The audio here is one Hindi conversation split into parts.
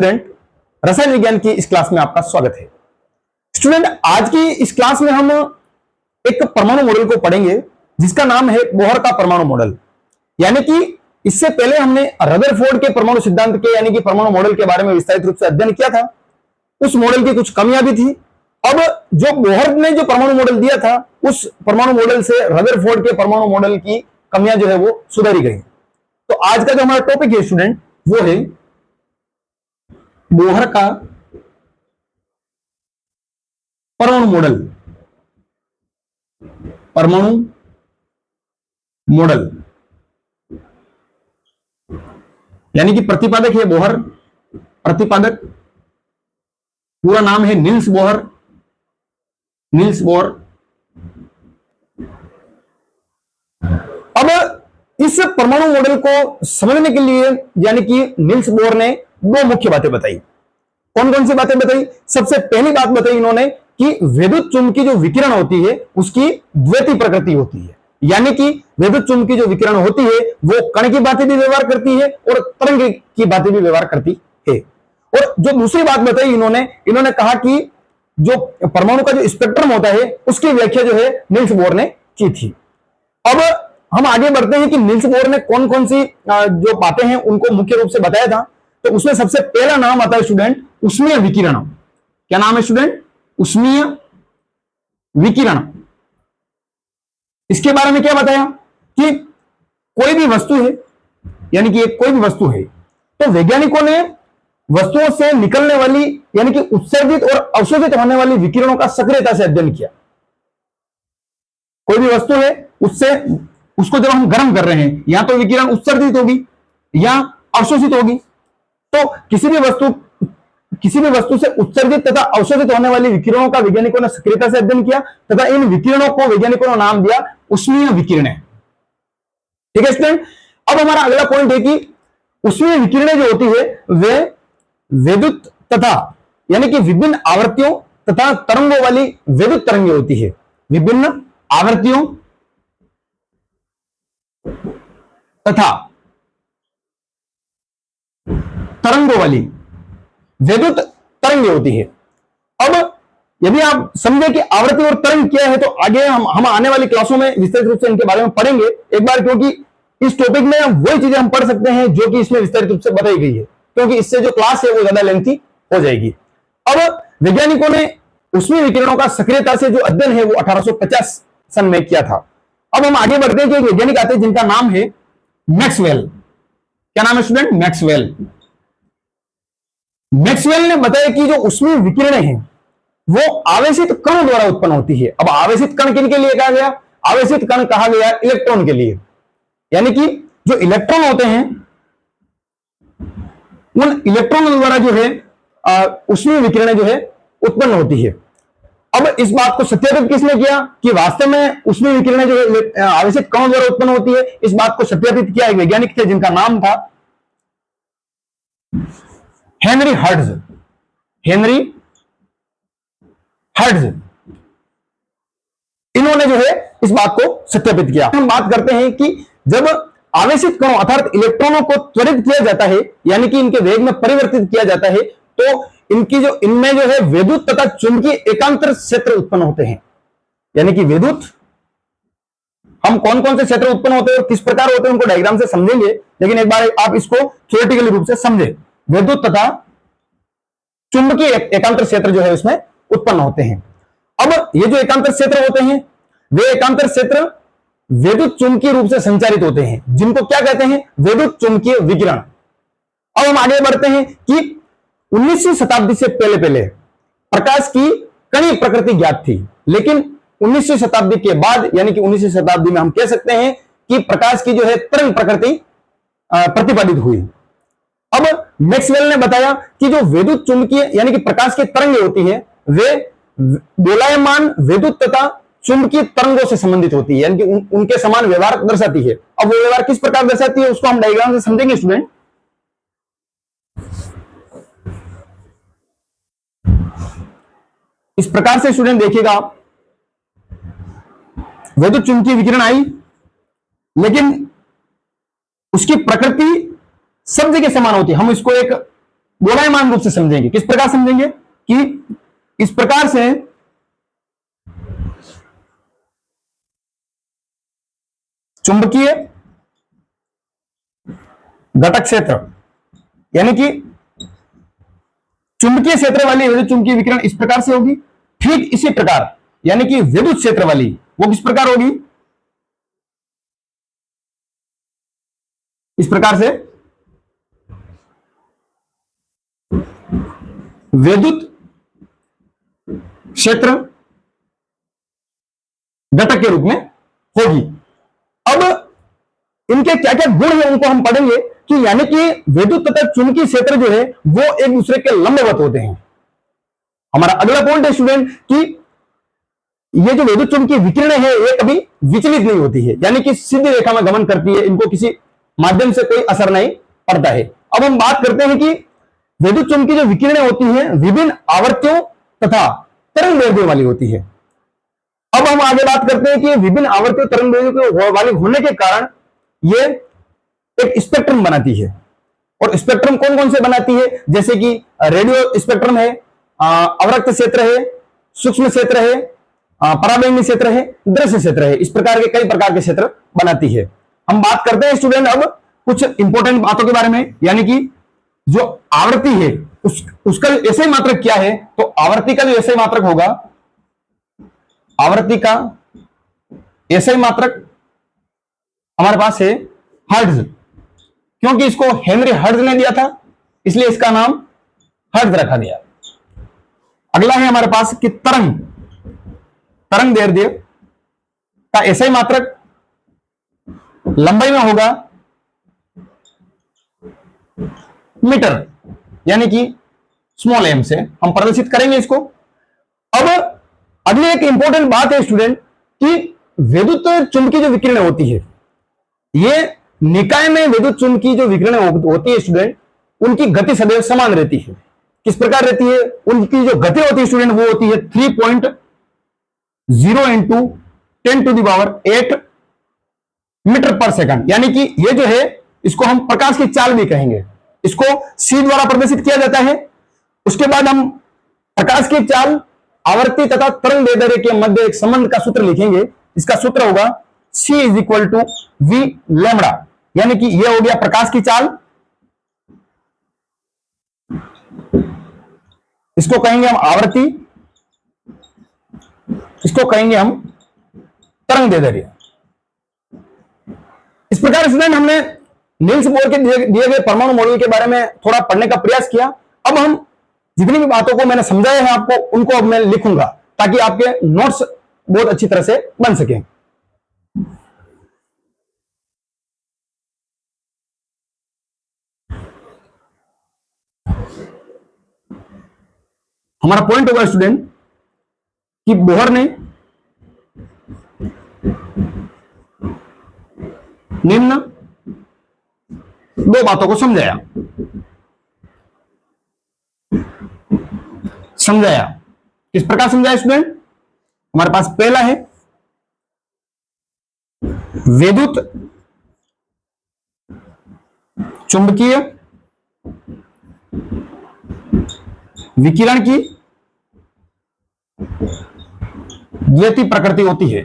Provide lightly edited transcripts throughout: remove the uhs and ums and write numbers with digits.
स्टूडेंट, रसायन विज्ञान की इस क्लास में आपका स्वागत है। स्टूडेंट, आज की इस क्लास में हम एक परमाणु मॉडल को पढ़ेंगे जिसका नाम है बोहर का परमाणु मॉडल। यानी कि इससे पहले हमने रदरफोर्ड के परमाणु सिद्धांत के यानी कि परमाणु मॉडल के बारे में विस्तारित रूप से अध्ययन किया था। उस मॉडल की कुछ कमियां भी थी। अब जो बोहर ने जो परमाणु मॉडल दिया था, उस परमाणु मॉडल से रदरफोर्ड के परमाणु मॉडल की कमियां जो है वो सुधारी गई। तो आज का जो हमारा टॉपिक है स्टूडेंट, वो है बोहर का परमाणु मॉडल। परमाणु मॉडल यानी कि प्रतिपादक है बोहर, प्रतिपादक पूरा नाम है नील्स बोहर। Niels Bohr. अब इस परमाणु मॉडल को समझने के लिए यानी कि नील्स बोहर ने दो मुख्य बातें बताई। कौन कौन सी बातें बताई? सबसे पहली बात बताई इन्होंने कि विद्युत चुंबकीय जो विकिरण होती है उसकी द्वैती प्रकृति होती है। यानी कि विद्युत चुंबकीय जो विकिरण होती है वो कण की बातें भी व्यवहार करती है और तरंग की बातें भी व्यवहार करती है। और जो दूसरी बात बताई इन्होंने कहा कि जो परमाणु का जो स्पेक्ट्रम होता है उसकी व्याख्या जो है नील्स बोहर ने की थी। अब हम आगे बढ़ते हैं कि नील्स बोहर ने कौन कौन सी जो बातें हैं उनको मुख्य रूप से बताया था। तो उसमें सबसे पहला नाम आता है स्टूडेंट ऊष्मीय विकिरण। क्या नाम है स्टूडेंट? ऊष्मीय विकिरण। इसके बारे में क्या बताया कि कोई भी वस्तु है, यानी कि कोई भी वस्तु है तो वैज्ञानिकों ने वस्तुओं से निकलने वाली यानी कि उत्सर्जित और अवशोषित होने वाली विकिरणों का सक्रियता से अध्ययन किया। कोई भी वस्तु है उसको जब हम गर्म कर रहे हैं या तो विकिरण उत्सर्जित होगी या अवशोषित होगी। तो किसी भी वस्तु से उत्सर्जित तथा अवशोषित होने वाली विकिरणों का वैज्ञानिकों ने सक्रियता से अध्ययन किया तथा इन विकिरणों को वैज्ञानिकों ने नाम दिया ऊष्मीय विकिरणें। ठीक है स्टूडेंट। अब हमारा अगला पॉइंट है कि ऊष्मीय विकिरणें जो होती है वे विद्युत तथा यानी कि विभिन्न आवृत्तियों तथा तरंगों वाली विद्युत तरंगें होती है। विभिन्न आवृत्तियों तथा तरंगों वाली विद्युत तरंगें होती है। अब यदि आप समझे कि आवृत्ति और तरंग क्या है तो आगे हम आने वाली क्लासों में विस्तारित रूप से इनके बारे में पढ़ेंगे एक बार, क्योंकि इस टॉपिक में वही चीजें हम पढ़ सकते हैं जो कि इसमें विस्तारित रूप से बताई गई है, क्योंकि इससे जो क्लास है वो ज्यादा लेंथी हो जाएगी। अब वैज्ञानिकों ने ऊष्मीय विकिरणों का सक्रियता से जो अध्ययन है वो 1850 सन में किया था। अब हम आगे बढ़ते हैं कि एक वैज्ञानिक आते हैं जिनका नाम है मैक्सवेल। क्या नाम है स्टूडेंट? मैक्सवेल। मैक्सवेल ने बताया कि जो ऊष्मीय विकिरणें हैं वो आवेशित कणों द्वारा उत्पन्न होती है। अब आवेशित कण किन के लिए कहा गया? आवेशित कण कहा गया इलेक्ट्रॉन के लिए। यानी कि जो इलेक्ट्रॉन होते हैं उन इलेक्ट्रॉनों द्वारा जो है ऊष्मीय विकिरणें जो है उत्पन्न होती है। अब इस बात को सत्यापित किसने किया कि वास्तव में ऊष्मीय विकिरणें जो है आवेशित कणों द्वारा उत्पन्न होती है? इस बात को सत्यापित किया एक वैज्ञानिक थे जिनका नाम था हेनरी हर्ट्ज। Henry hertz. इन्होंने जो है इस बात को सत्यापित किया। हम बात करते हैं कि जब आवेशित कणों अर्थात इलेक्ट्रॉनों को त्वरित किया जाता है यानी कि इनके वेग में परिवर्तित किया जाता है तो इनमें जो है विद्युत तथा चुंबकीय एकांतर क्षेत्र उत्पन्न होते हैं। यानी कि विद्युत हम कौन कौन से क्षेत्र उत्पन्न होते हैं और किस प्रकार होते हैं उनको डायग्राम से समझेंगे, लेकिन एक बार आप इसको थ्योरेटिकली रूप से समझे। विद्युत तथा चुंबकीय एकांतर क्षेत्र जो है उसमें उत्पन्न होते हैं। अब ये जो एकांतर क्षेत्र होते हैं वे एकांतर क्षेत्र विद्युत चुंबकीय रूप से संचारित होते हैं, जिनको क्या कहते हैं? विद्युत चुंबकीय विकिरण। अब हम आगे बढ़ते हैं कि 19वीं शताब्दी से पहले प्रकाश की कणी प्रकृति ज्ञात थी, लेकिन 19वीं शताब्दी के बाद यानी कि 19वीं शताब्दी में हम कह सकते हैं कि प्रकाश की जो है तरंग प्रकृति प्रतिपादित हुई। अब मैक्सवेल ने बताया कि जो विद्युत चुंबकीय यानी कि प्रकाश की तरंगें होती है वे दोलायमान विद्युत तथा चुंबकीय तरंगों से संबंधित होती है, यानी कि उनके समान व्यवहार दर्शाती है। अब वो व्यवहार किस प्रकार दर्शाती है उसको हम डायग्राम से समझेंगे स्टूडेंट। इस प्रकार से स्टूडेंट देखिएगा, विद्युत चुंबकीय विकिरण आई लेकिन उसकी प्रकृति सब जगह समान होती है। हम इसको एक दोलायमान रूप से समझेंगे। किस प्रकार समझेंगे कि इस प्रकार से चुंबकीय घटक क्षेत्र, यानी कि चुंबकीय क्षेत्र वाली विद्युत चुंबकीय विकिरण इस प्रकार से होगी। ठीक इसी प्रकार यानी कि विद्युत क्षेत्र वाली वो किस प्रकार होगी, इस प्रकार से विद्युत क्षेत्र घटक के रूप में होगी। अब इनके क्या क्या गुण है उनको हम पढ़ेंगे कि यानी कि विद्युत तथा चुंबकीय क्षेत्र जो है वो एक दूसरे के लंबवत होते हैं। हमारा अगला पॉइंट है स्टूडेंट कि ये जो विद्युत चुंबकीय विकिरण है ये कभी विचलित नहीं होती है, यानी कि सीधी रेखा में गमन करती है, इनको किसी माध्यम से कोई असर नहीं पड़ता है। अब हम बात करते हैं कि विद्युत चुंबकीय जो विकिरणें होती हैं विभिन्न आवर्तियों तथा तरंग दैर्ध्यों वाली होती है। अब हम आगे बात करते हैं कि विभिन्न आवर्तियों तरंग दैर्ध्यों वाली होने के कारण ये एक स्पेक्ट्रम बनाती है। और स्पेक्ट्रम कौन कौन से बनाती है, जैसे कि रेडियो स्पेक्ट्रम है, अवरक्त क्षेत्र है, सूक्ष्म क्षेत्र है, पराबैंगनी क्षेत्र है, दृश्य क्षेत्र है, इस प्रकार के कई प्रकार के क्षेत्र बनाती है। हम बात करते हैं स्टूडेंट अब कुछ इंपॉर्टेंट बातों के बारे में, यानी कि जो आवृत्ति है उसका ऐसे मात्रक क्या है, तो आवृत्ति का जो ऐसे मात्रक होगा, आवृत्ति का ऐसे मात्रक हमारे पास है हर्ट्ज, क्योंकि इसको हेनरी हर्ट्ज ने दिया था इसलिए इसका नाम हर्ट्ज रखा गया। अगला है हमारे पास कि तरंग दैर्ध्य का ऐसे मात्रक लंबाई में होगा मीटर, यानी कि स्मॉल एम से हम प्रदर्शित करेंगे इसको। अब अगली एक इंपॉर्टेंट बात है स्टूडेंट कि विद्युत चुंबकीय जो विकिरणें होती है, ये निकाय में विद्युत चुंबकीय जो विकिरणें होती है स्टूडेंट, उनकी गति सदैव समान रहती है। किस प्रकार रहती है, उनकी जो गति होती है स्टूडेंट वो होती है 3.0 इंटू 10⁸ मीटर पर सेकंड, यानी कि ये जो है इसको हम प्रकाश की चाल भी कहेंगे। इसको सी द्वारा प्रदर्शित किया जाता है। उसके बाद हम प्रकाश की चाल, आवर्ती तथा तरंग दैर्ध्य के मध्य एक संबंध का सूत्र लिखेंगे। इसका सूत्र होगा C is equal to v lambda, यानी कि यह हो गया प्रकाश की चाल, इसको कहेंगे हम आवर्ती, इसको कहेंगे हम तरंग दैर्ध्य। इस प्रकार स्टूडेंट हमने नील्स बोर के दिए गए परमाणु मॉडल के बारे में थोड़ा पढ़ने का प्रयास किया। अब हम जितनी भी बातों को मैंने समझाया है आपको, उनको अब मैं लिखूंगा ताकि आपके नोट्स बहुत अच्छी तरह से बन सके। हमारा पॉइंट होगा स्टूडेंट कि बोहर ने निम्न दो बातों को समझाया। किस प्रकार समझाया स्टूडेंट, हमारे पास पहला है विद्युत चुंबकीय विकिरण की द्वैती प्रकृति होती है,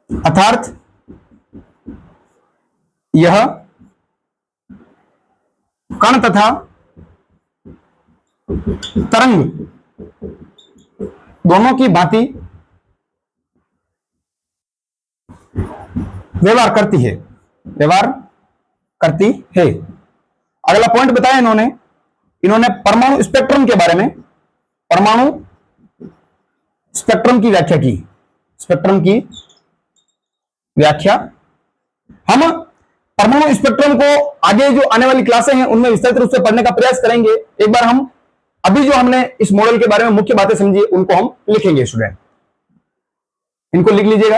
अर्थात यह कण तथा तरंग दोनों की भांति व्यवहार करती है। अगला पॉइंट बताया इन्होंने परमाणु स्पेक्ट्रम के बारे में, परमाणु स्पेक्ट्रम की व्याख्या हम परमाणु स्पेक्ट्रम को आगे जो आने वाली क्लासें हैं उनमें विस्तृत रूप से पढ़ने का प्रयास करेंगे। एक बार हम अभी जो हमने इस मॉडल के बारे में मुख्य बातें समझी उनको हम लिखेंगे स्टूडेंट, इनको लिख लीजिएगा।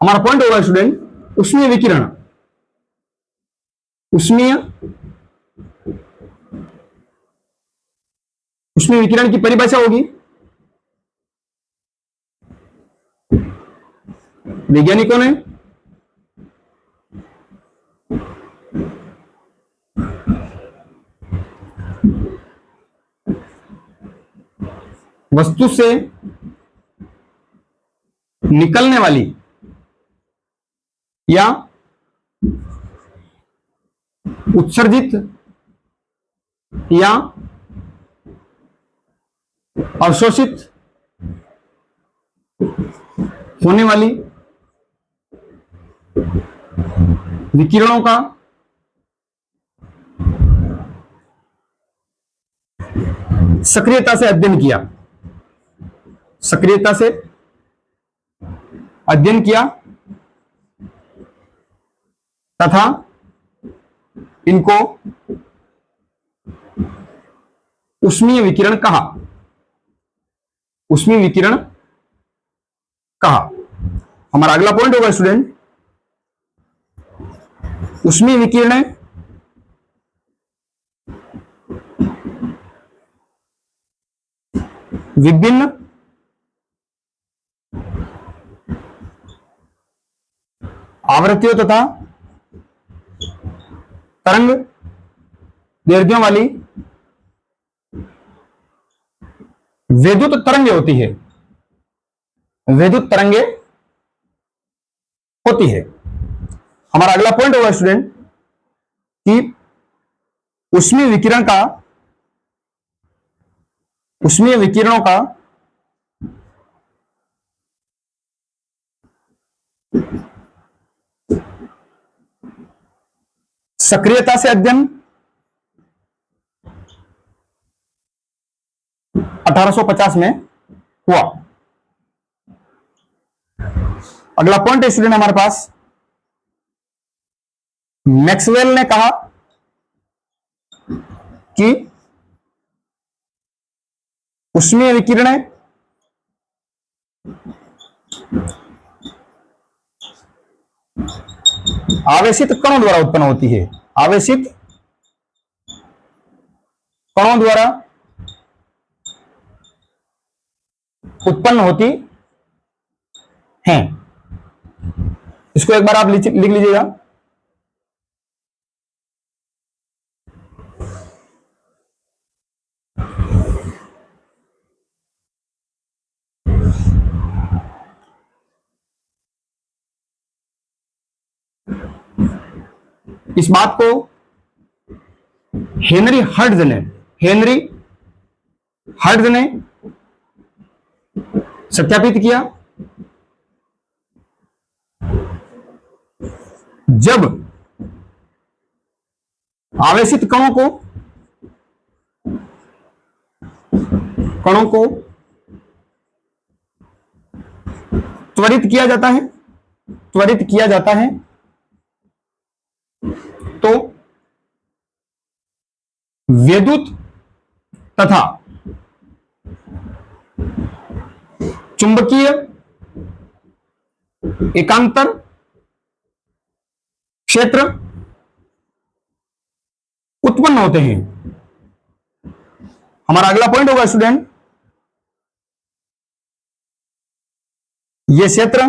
हमारा पॉइंट होगा स्टूडेंट ऊष्मीय विकिरण। ऊष्मीय विकिरण की परिभाषा होगी वैज्ञानिकों ने वस्तु से निकलने वाली या उत्सर्जित या अवशोषित होने वाली विकिरणों का सक्रियता से अध्ययन किया, सक्रियता से अध्ययन किया तथा इनको ऊष्मीय विकिरण कहा, ऊष्मीय विकिरण कहा। हमारा अगला पॉइंट होगा स्टूडेंट, ऊष्मीय विकिरण विभिन्न आवृत्तियों तथा तरंग दैर्ध्यों वाली विद्युत तरंगे होती है, विद्युत तरंगे होती है। हमारा अगला पॉइंट होगा स्टूडेंट कि ऊष्मीय विकिरण का, ऊष्मीय विकिरणों का सक्रियता से अध्ययन 1850 में हुआ। अगला पॉइंट है स्टूडेंट हमारे पास, मैक्सवेल ने कहा कि ऊष्मीय विकिरणें आवेशित कणों द्वारा उत्पन्न होती है, आवेशित कणों द्वारा उत्पन्न होती हैं। इसको एक बार आप लिख लीजिएगा। इस बात को हेनरी हर्ट्ज ने सत्यापित किया जब आवेशित कणों को त्वरित किया जाता है तो विद्युत तथा चुंबकीय एकांतर क्षेत्र उत्पन्न होते हैं। हमारा अगला पॉइंट होगा स्टूडेंट, ये क्षेत्र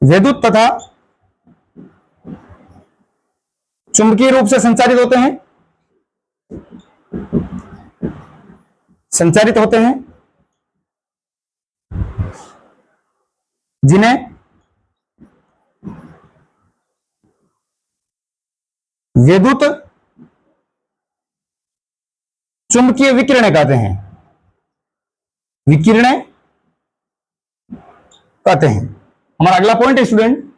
विद्युत तथा चुंबकीय रूप से संचारित होते हैं, जिन्हें विद्युत चुंबकीय विकिरणें कहते हैं, हमारा अगला पॉइंट है स्टूडेंट,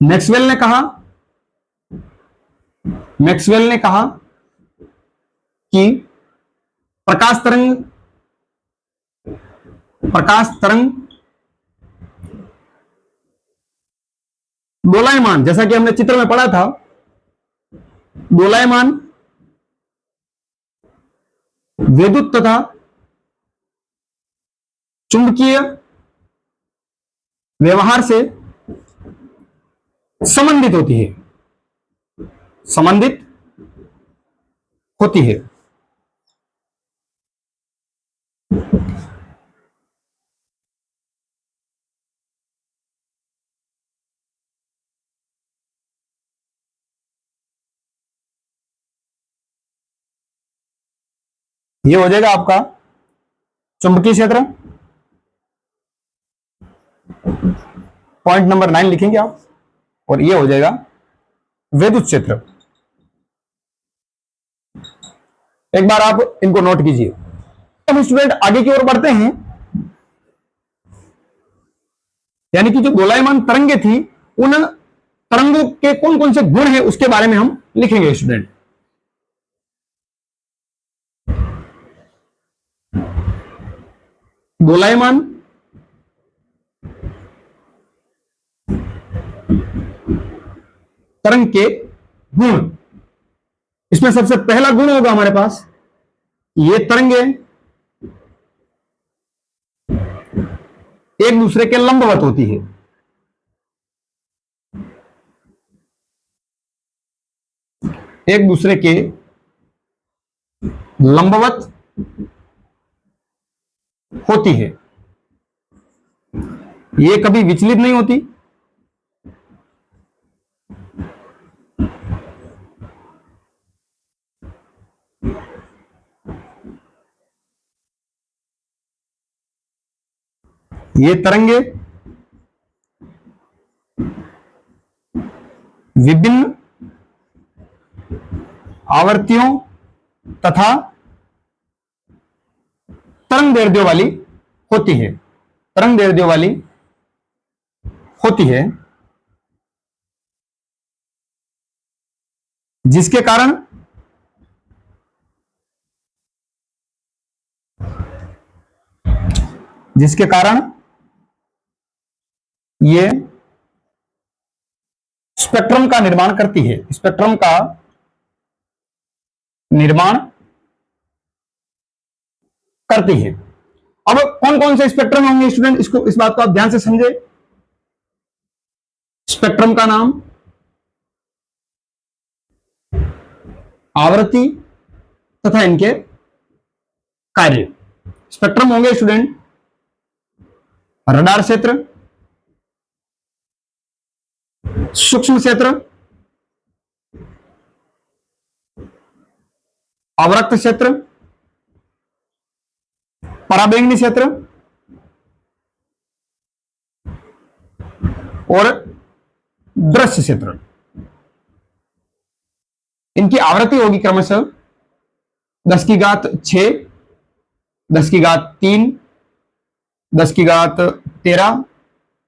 मैक्सवेल ने कहा कि प्रकाश तरंग दोलायमान, जैसा कि हमने चित्र में पढ़ा था, दोलायमान विद्युत तथा चुंबकीय व्यवहार से संबंधित होती है। ये हो जाएगा आपका चुंबकीय क्षेत्र, पॉइंट नंबर 9 लिखेंगे आप, और ये हो जाएगा विद्युत क्षेत्र। एक बार आप इनको नोट कीजिए। हम स्टूडेंट आगे की ओर बढ़ते हैं, यानी कि जो दोलायमान तरंगे थी, उन तरंगों के कौन कौन से गुण हैं उसके बारे में हम लिखेंगे स्टूडेंट। दोलायमान तरंग के गुण, इसमें सबसे पहला गुण होगा हमारे पास, ये तरंगे एक दूसरे के लंबवत होती है। एक दूसरे के लंबवत होती है, ये कभी विचलित नहीं होती, ये तरंगे विभिन्न आवर्तियों तथा तरंग दैर्ध्यों वाली होती है, तरंग दैर्ध्यों वाली होती है, जिसके कारण ये स्पेक्ट्रम का निर्माण करती है, स्पेक्ट्रम का निर्माण करती है। अब कौन कौन से स्पेक्ट्रम होंगे स्टूडेंट, इसको, इस बात को आप ध्यान से समझे। स्पेक्ट्रम का नाम, आवृत्ति तथा इनके कार्य। स्पेक्ट्रम होंगे स्टूडेंट रडार क्षेत्र, सूक्ष्म क्षेत्र, अवरक्त क्षेत्र, पराबैंगनी क्षेत्र और दृश्य क्षेत्र। इनकी आवृत्ति होगी क्रमशः 10⁻6, 10⁻3, 10⁻13,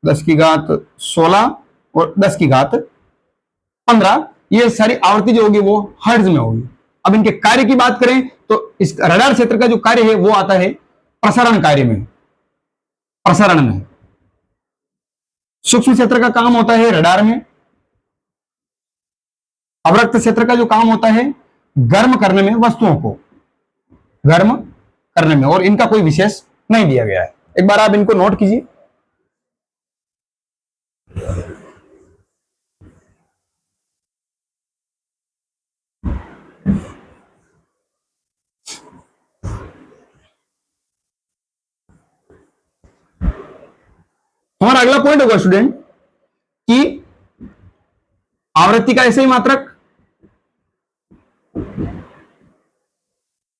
10⁻16 और 10⁻15। ये सारी आवृत्ति जो होगी वो हर्ट्ज में होगी। अब इनके कार्य की बात करें तो इस रडार क्षेत्र का जो कार्य है वो आता है प्रसारण कार्य में, प्रसारण में। सूक्ष्म क्षेत्र का काम होता है रडार में। अवरक्त क्षेत्र का जो काम होता है गर्म करने में, वस्तुओं को गर्म करने में, और इनका कोई विशेष नहीं दिया गया है। एक बार आप इनको नोट कीजिए। हमारा अगला पॉइंट होगा स्टूडेंट कि आवृत्ति का ऐसे ही मात्रक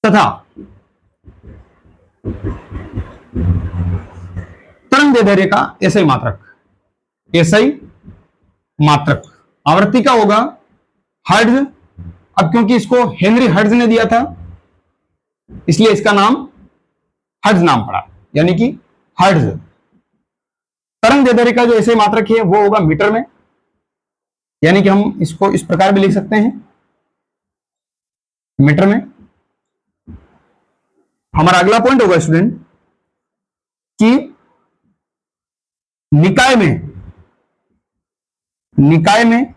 तथा तरंग दैर्ध्य का ऐसे ही मात्रक, ऐसा ही मात्रक। आवृत्ति का होगा हर्ट्ज। अब क्योंकि इसको हेनरी हर्ट्ज ने दिया था इसलिए इसका नाम हर्ट्ज नाम पड़ा, यानी कि हर्ट्ज। तरंग दैर्ध्य का जो ऐसे मात्रक है वो होगा मीटर में, यानी कि हम इसको इस प्रकार भी लिख सकते हैं मीटर में। हमारा अगला पॉइंट होगा स्टूडेंट कि निकाय में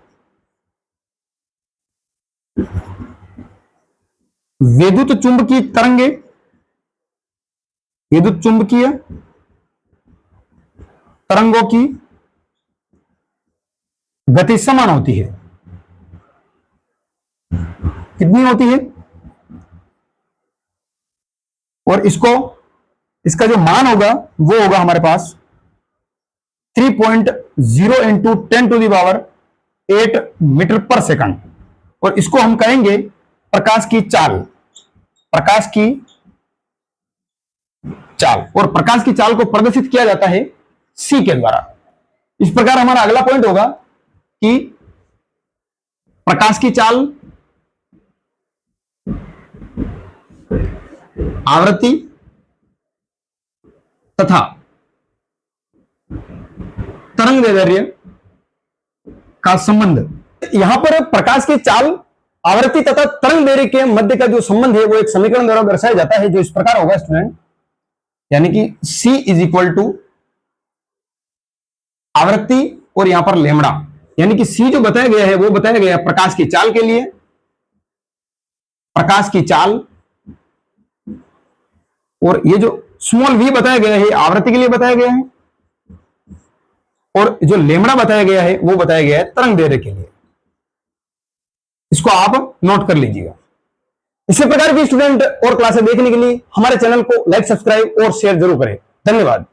विद्युत चुंबकीय तरंगे, विद्युत चुंबकीय तरंगों की गति समान होती है। कितनी होती है? और इसका जो मान होगा वो होगा हमारे पास 3.0 इंटू 10⁸ मीटर पर सेकंड। और इसको हम कहेंगे प्रकाश की चाल, प्रकाश की चाल, और प्रकाश की चाल को प्रदर्शित किया जाता है c के द्वारा। इस प्रकार हमारा अगला पॉइंट होगा कि प्रकाश की चाल आवृत्ति तथा तरंग दैर्ध्य का संबंध। यहां पर प्रकाश की चाल, आवृत्ति तथा तरंग दैर्ध्य के मध्य का जो संबंध है वो एक समीकरण द्वारा दर्शाया जाता है, जो इस प्रकार होगा स्टूडेंट, यानी कि c इज इक्वल टू आवृत्ति और यहां पर लेमड़ा, यानी कि c जो बताया गया है वो बताया गया है प्रकाश की चाल के लिए, प्रकाश की चाल, और ये जो स्मॉल v बताया गया है आवृत्ति के लिए बताया गया है, और जो लेमड़ा बताया गया है वो बताया गया है तरंग दैर्ध्य के लिए। इसको आप नोट कर लीजिएगा। इसी प्रकार की स्टूडेंट और क्लासें देखने के लिए हमारे चैनल को लाइक, सब्सक्राइब और शेयर जरूर करें। धन्यवाद।